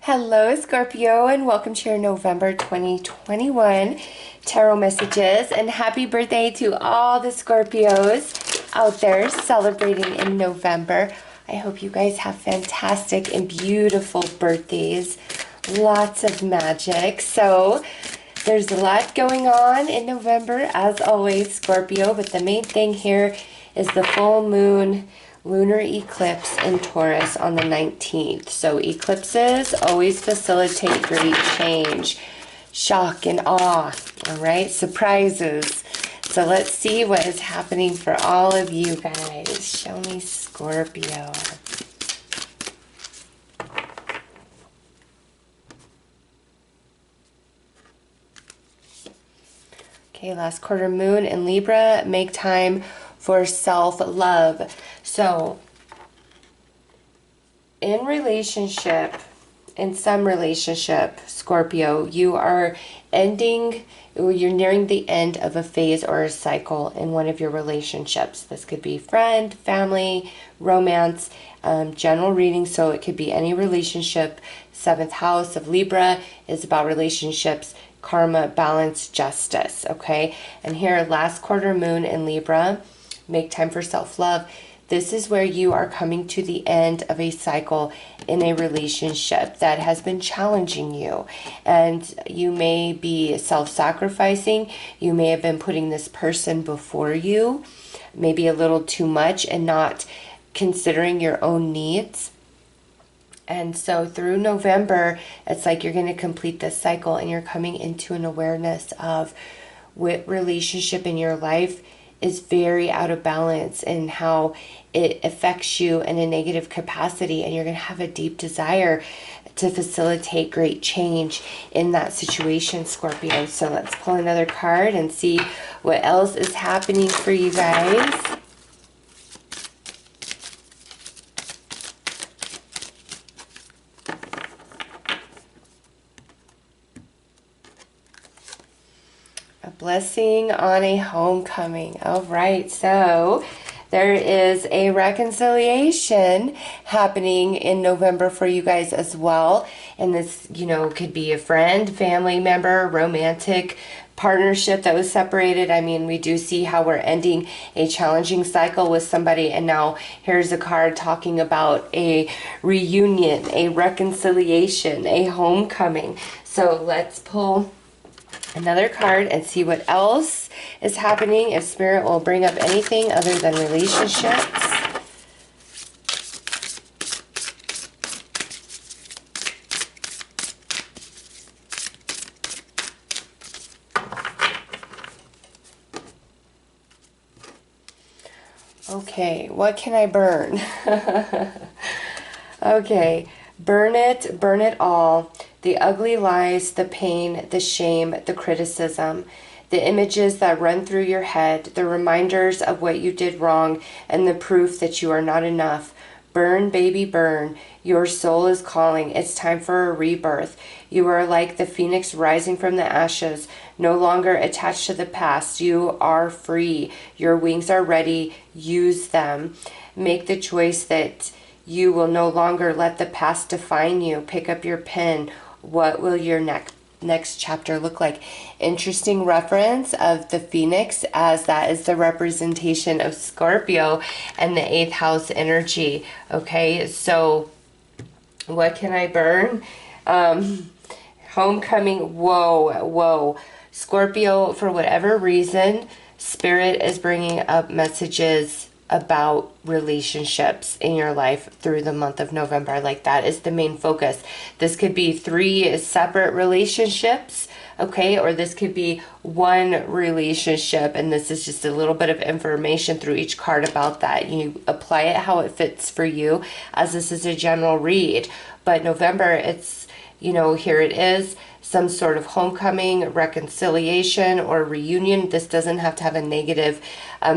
Hello, Scorpio, and welcome to your November 2021 tarot messages. And happy birthday to all the Scorpios out there celebrating in November. I hope you guys have fantastic and beautiful birthdays. Lots of magic. So there's a lot going on in November, as always, Scorpio. But the main thing here is the full moon lunar eclipse in Taurus on the 19th. So eclipses always facilitate great change, shock and awe, all right? Surprises. So let's see what is happening for all of you guys. Show me Scorpio. Okay, last quarter moon in Libra. Make time for self-love. So, in some relationship, Scorpio, you're nearing the end of a phase or a cycle in one of your relationships. This could be friend, family, romance, general reading, so it could be any relationship. 7th house of Libra is about relationships, karma, balance, justice, okay? And here, last quarter moon in Libra, make time for self-love. This is where you are coming to the end of a cycle in a relationship that has been challenging you. And you may be self-sacrificing. You may have been putting this person before you, maybe a little too much, and not considering your own needs. And so through November, it's like you're going to complete this cycle and you're coming into an awareness of what relationship in your life is very out of balance and how it affects you in a negative capacity, and you're going to have a deep desire to facilitate great change in that situation, Scorpio. So let's pull another card and see what else is happening for you guys. A blessing on a homecoming. All right, so there is a reconciliation happening in November for you guys as well. And this, could be a friend, family member, romantic partnership that was separated. I mean, we do see how we're ending a challenging cycle with somebody, and now here's a card talking about a reunion, a reconciliation, a homecoming. So let's pull another card and see what else is happening, if Spirit will bring up anything other than relationships. Okay, what can I burn? Okay, burn it all. The ugly lies, the pain, the shame, the criticism, the images that run through your head, the reminders of what you did wrong, and the proof that you are not enough. Burn, baby, burn. Your soul is calling. It's time for a rebirth. You are like the phoenix rising from the ashes, no longer attached to the past. You are free. Your wings are ready. Use them. Make the choice that you will no longer let the past define you. Pick up your pen. What will your next chapter look like? Interesting reference of the phoenix, as that is the representation of Scorpio and the 8th house energy. Okay, so what can I burn? Homecoming. Whoa. Scorpio, for whatever reason, Spirit is bringing up messages about relationships in your life through the month of November. Like, that is the main focus. This could be 3 separate relationships, okay, or this could be one relationship, and this is just a little bit of information through each card about that. You apply it how it fits for you, as this is a general read. But November, it's, here it is, some sort of homecoming, reconciliation, or reunion. This doesn't have to have a negative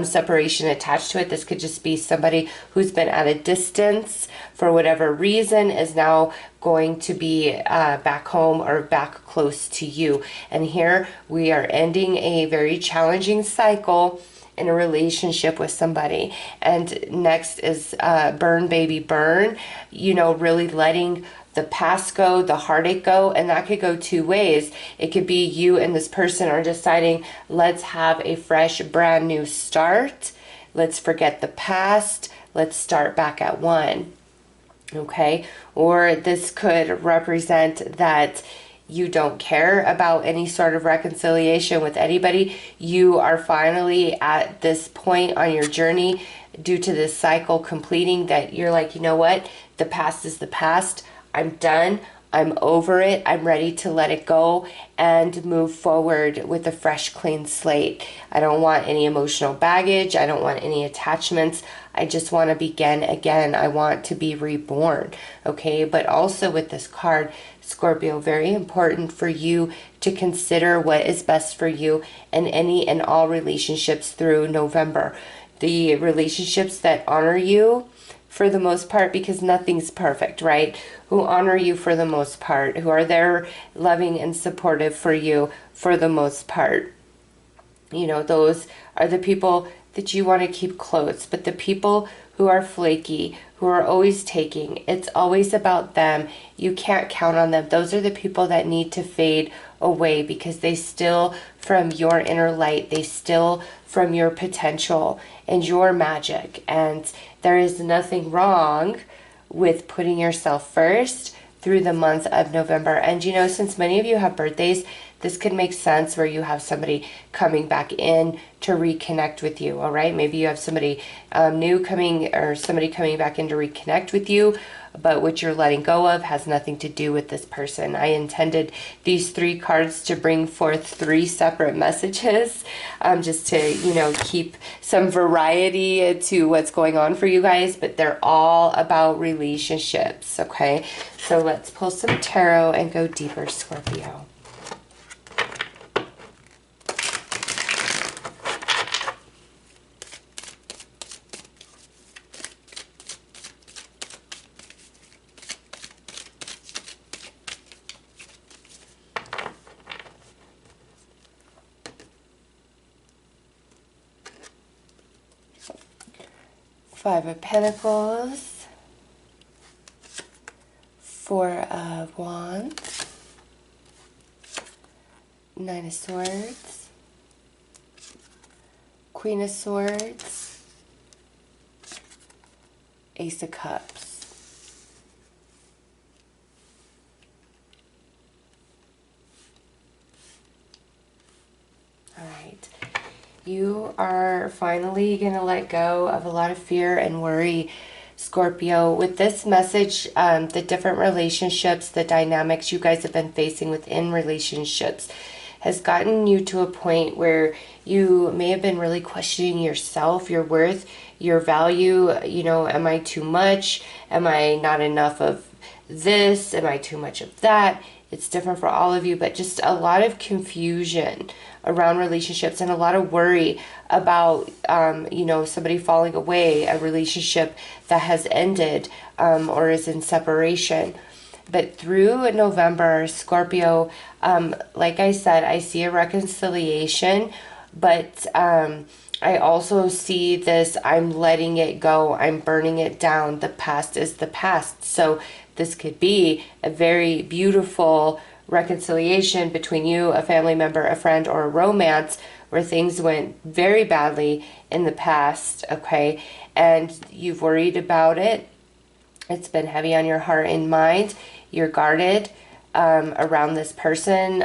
separation attached to it. This could just be somebody who's been at a distance for whatever reason is now going to be back home or back close to you. And here we are ending a very challenging cycle in a relationship with somebody. And next is burn, baby, burn. Really letting the past go, the heartache go, and that could go two ways. It could be you and this person are deciding, let's have a fresh, brand new start. Let's forget the past. Let's start back at one. Okay? Or this could represent that you don't care about any sort of reconciliation with anybody. You are finally at this point on your journey due to this cycle completing that you're like, you know what? The past is the past. I'm done. I'm over it. I'm ready to let it go and move forward with a fresh, clean slate. I don't want any emotional baggage. I don't want any attachments. I just want to begin again. I want to be reborn. Okay. But also with this card, Scorpio, very important for you to consider what is best for you in any and all relationships through November. The relationships that honor you, for the most part, because nothing's perfect, right? Who honor you for the most part, who are there loving and supportive for you for the most part. You know, those are the people that you want to keep close. But the people who are flaky, who are always taking, it's always about them. You can't count on them. Those are the people that need to fade away because they steal from your inner light. They steal from your potential and your magic. And there is nothing wrong with putting yourself first through the month of November. And you know, since many of you have birthdays, this could make sense where you have somebody coming back in to reconnect with you, all right? Maybe you have somebody new coming or somebody coming back in to reconnect with you, but what you're letting go of has nothing to do with this person. I intended these 3 cards to bring forth 3 separate messages, just to, you know, keep some variety to what's going on for you guys, but they're all about relationships, okay? So let's pull some tarot and go deeper, Scorpio. Five of Pentacles, 4 of Wands, 9 of Swords, Queen of Swords, Ace of Cups. All right. You are finally going to let go of a lot of fear and worry, Scorpio. With this message, the different relationships, the dynamics you guys have been facing within relationships has gotten you to a point where you may have been really questioning yourself, your worth, your value. You know, am I too much? Am I not enough of this? Am I too much of that? It's different for all of you, but just a lot of confusion around relationships and a lot of worry about, you know, somebody falling away, a relationship that has ended or is in separation. But through November, Scorpio, like I said, I see a reconciliation, but I also see this, I'm letting it go, I'm burning it down. The past is the past. So this could be a very beautiful reconciliation between you, a family member, a friend, or a romance where things went very badly in the past, okay? And you've worried about it. It's been heavy on your heart and mind. You're guarded around this person,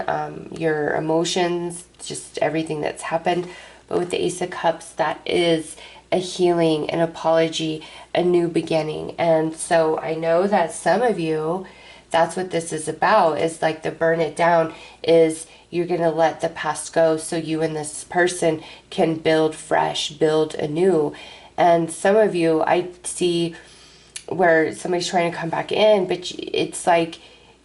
your emotions, just everything that's happened. But with the Ace of Cups, that is a healing, an apology, a new beginning. And so I know that some of you, that's what this is about, is like the burn it down, is you're going to let the past go so you and this person can build fresh, build anew. And some of you, I see where somebody's trying to come back in, but it's like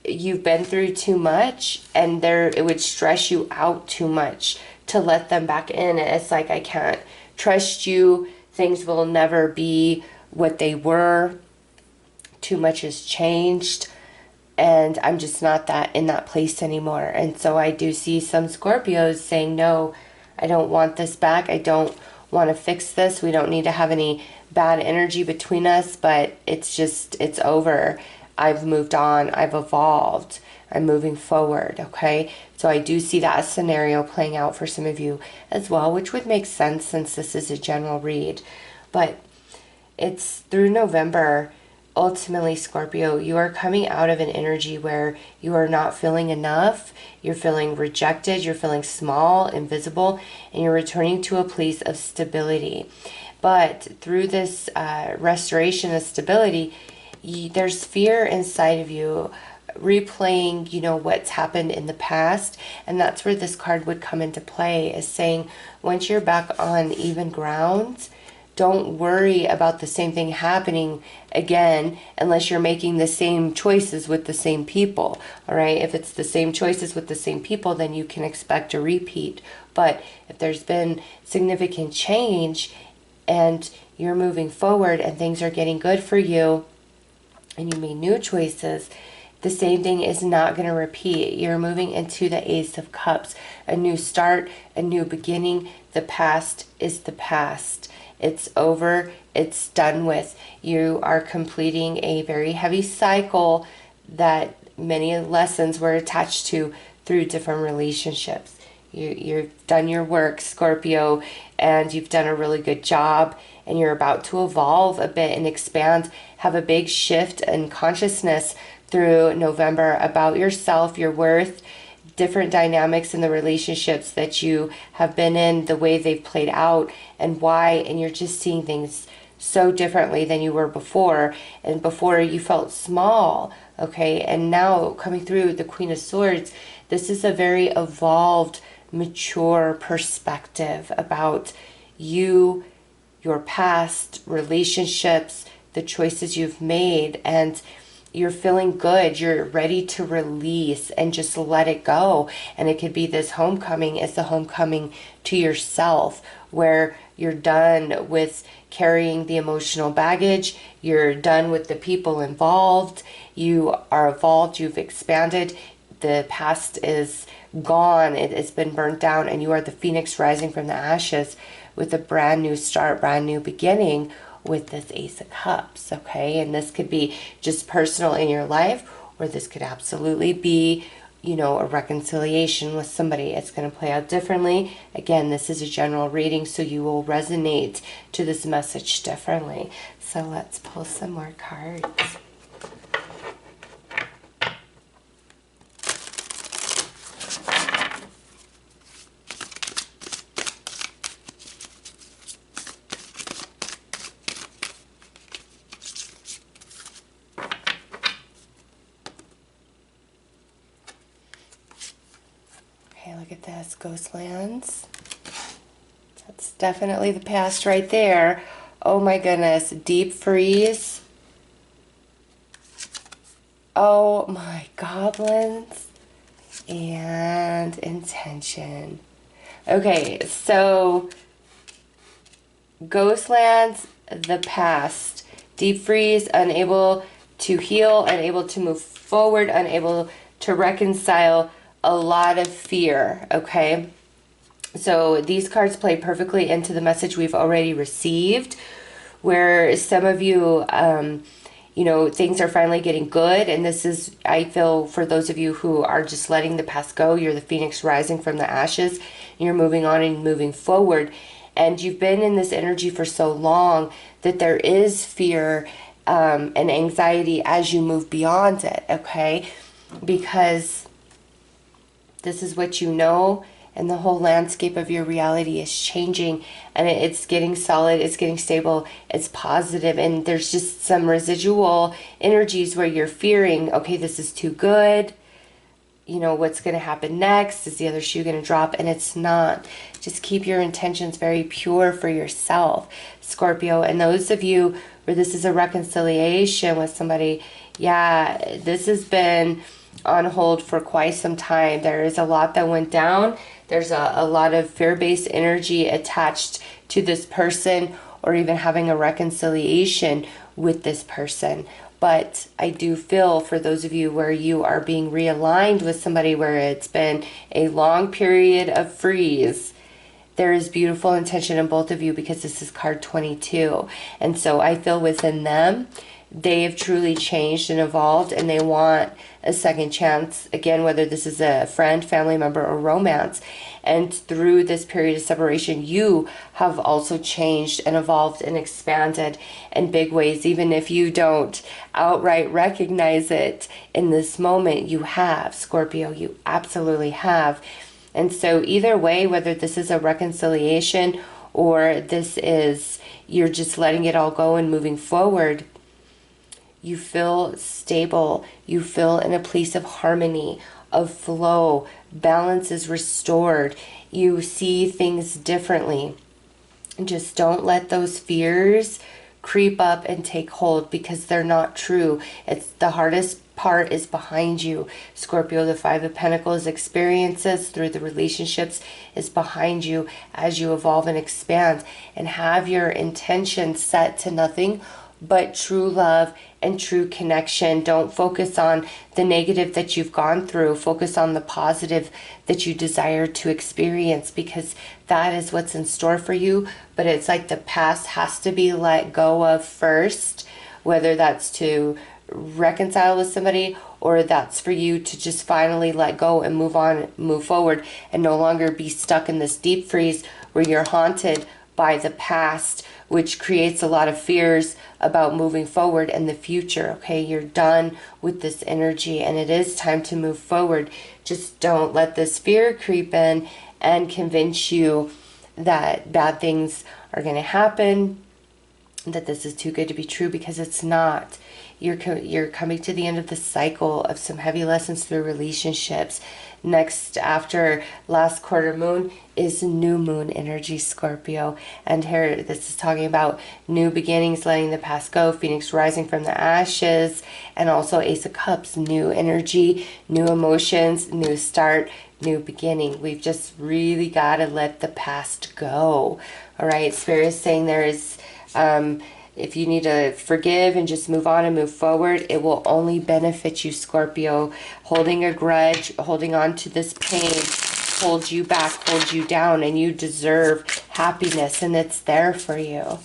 you've been through too much and it would stress you out too much to let them back in. It's like, I can't trust you. Things will never be what they were. Too much has changed. And I'm just not in that place anymore. And so I do see some Scorpios saying, no, I don't want this back. I don't want to fix this. We don't need to have any bad energy between us, but it's over. I've moved on, I've evolved, I'm moving forward, okay? So I do see that scenario playing out for some of you as well, which would make sense since this is a general read. But it's through November, ultimately, Scorpio, you are coming out of an energy where you are not feeling enough, you're feeling rejected, you're feeling small, invisible, and you're returning to a place of stability. But through this restoration of stability, there's fear inside of you replaying, what's happened in the past. And that's where this card would come into play, is saying once you're back on even ground, don't worry about the same thing happening again unless you're making the same choices with the same people. All right. If it's the same choices with the same people, then you can expect a repeat. But if there's been significant change and you're moving forward and things are getting good for you and you made new choices, the same thing is not going to repeat. You're moving into the Ace of Cups, a new start, a new beginning. The past is the past. It's over. It's done with. You are completing a very heavy cycle that many lessons were attached to through different relationships. You've done your work, Scorpio, and you've done a really good job, and you're about to evolve a bit and expand, have a big shift in consciousness through November about yourself, your worth, different dynamics in the relationships that you have been in, the way they've played out and why, and you're just seeing things so differently than you were before. And before you felt small, okay? And now coming through the Queen of Swords, this is a very evolved, mature perspective about you, your past, relationships, the choices you've made, and you're feeling good. You're ready to release and just let it go. And it could be this homecoming is the homecoming to yourself, where you're done with carrying the emotional baggage. You're done with the people involved. You are evolved. You've expanded. The past is gone. It has been burnt down, and you are the phoenix rising from the ashes with a brand new start, brand new beginning, with this Ace of Cups, okay? And this could be just personal in your life, or this could absolutely be, a reconciliation with somebody. It's going to play out differently. Again, this is a general reading, so you will resonate to this message differently. So let's pull some more cards. Look at this, Ghostlands. That's definitely the past right there. Oh my goodness, deep freeze. Oh my goblins. And intention. Okay, so Ghostlands, the past. Deep freeze, unable to heal, unable to move forward, unable to reconcile. A lot of fear, okay? So these cards play perfectly into the message we've already received, where some of you, things are finally getting good. And this is, I feel, for those of you who are just letting the past go, you're the phoenix rising from the ashes, and you're moving on and moving forward. And you've been in this energy for so long that there is fear and anxiety as you move beyond it, okay? Because this is what you know, and the whole landscape of your reality is changing, and it's getting solid, it's getting stable, it's positive, and there's just some residual energies where you're fearing, okay, this is too good, what's going to happen next? Is the other shoe going to drop? And it's not. Just keep your intentions very pure for yourself, Scorpio. And those of you where this is a reconciliation with somebody, yeah, this has been on hold for quite some time. There is a lot that went down. There's a lot of fear-based energy attached to this person, or even having a reconciliation with this person. But I do feel for those of you where you are being realigned with somebody where it's been a long period of freeze, there is beautiful intention in both of you, because this is card 22. And so I feel within them, they have truly changed and evolved, and they want a second chance, again, whether this is a friend, family member, or romance. And through this period of separation, you have also changed and evolved and expanded in big ways. Even if you don't outright recognize it in this moment, you have, Scorpio, you absolutely have. And so either way, whether this is a reconciliation or this is you're just letting it all go and moving forward, you feel stable, you feel in a place of harmony, of flow, balance is restored, you see things differently. Just don't let those fears creep up and take hold, because they're not true. It's the hardest part is behind you, Scorpio. The Five of Pentacles experiences through the relationships is behind you as you evolve and expand, and have your intention set to nothing but true love and true connection. Don't focus on the negative that you've gone through. Focus on the positive that you desire to experience, because that is what's in store for you. But it's like the past has to be let go of first, whether that's to reconcile with somebody or that's for you to just finally let go and move on, move forward, and no longer be stuck in this deep freeze where you're haunted by the past, which creates a lot of fears about moving forward in the future. Okay, you're done with this energy and it is time to move forward. Just don't let this fear creep in and convince you that bad things are going to happen, that this is too good to be true, because it's not. You're coming to the end of the cycle of some heavy lessons through relationships. Next, after last quarter moon, is new moon energy, Scorpio. And here, this is talking about new beginnings, letting the past go, Phoenix rising from the ashes, and also Ace of Cups, new energy, new emotions, new start, new beginning. We've just really got to let the past go. All right, Spirit is saying there is... if you need to forgive and just move on and move forward, it will only benefit you, Scorpio. Holding a grudge, holding on to this pain, holds you back, holds you down, and you deserve happiness, and it's there for you.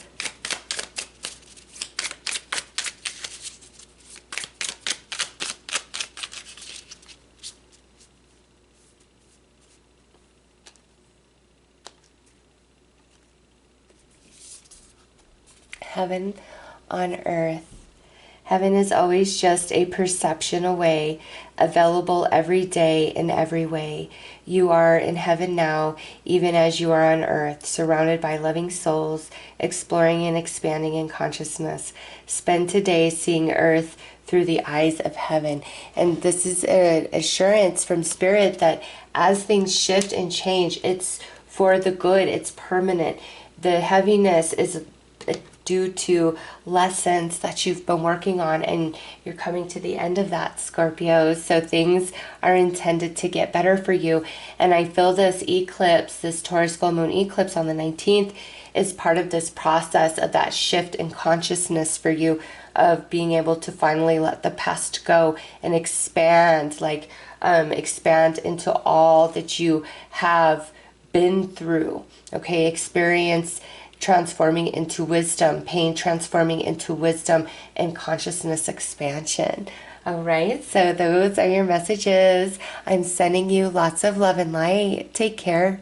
Heaven on earth. Heaven is always just a perception away, available every day in every way. You are in heaven now, even as you are on earth, surrounded by loving souls, exploring and expanding in consciousness. Spend today seeing earth through the eyes of heaven. And this is an assurance from Spirit that as things shift and change, it's for the good, it's permanent. The heaviness is due to lessons that you've been working on, and you're coming to the end of that, Scorpio. So things are intended to get better for you. And I feel this eclipse, this Taurus full moon eclipse on the 19th, is part of this process of that shift in consciousness for you, of being able to finally let the past go and expand, expand into all that you have been through. Okay, experience transforming into wisdom, pain transforming into wisdom, and consciousness expansion. All right, so those are your messages. I'm sending you lots of love and light. Take care.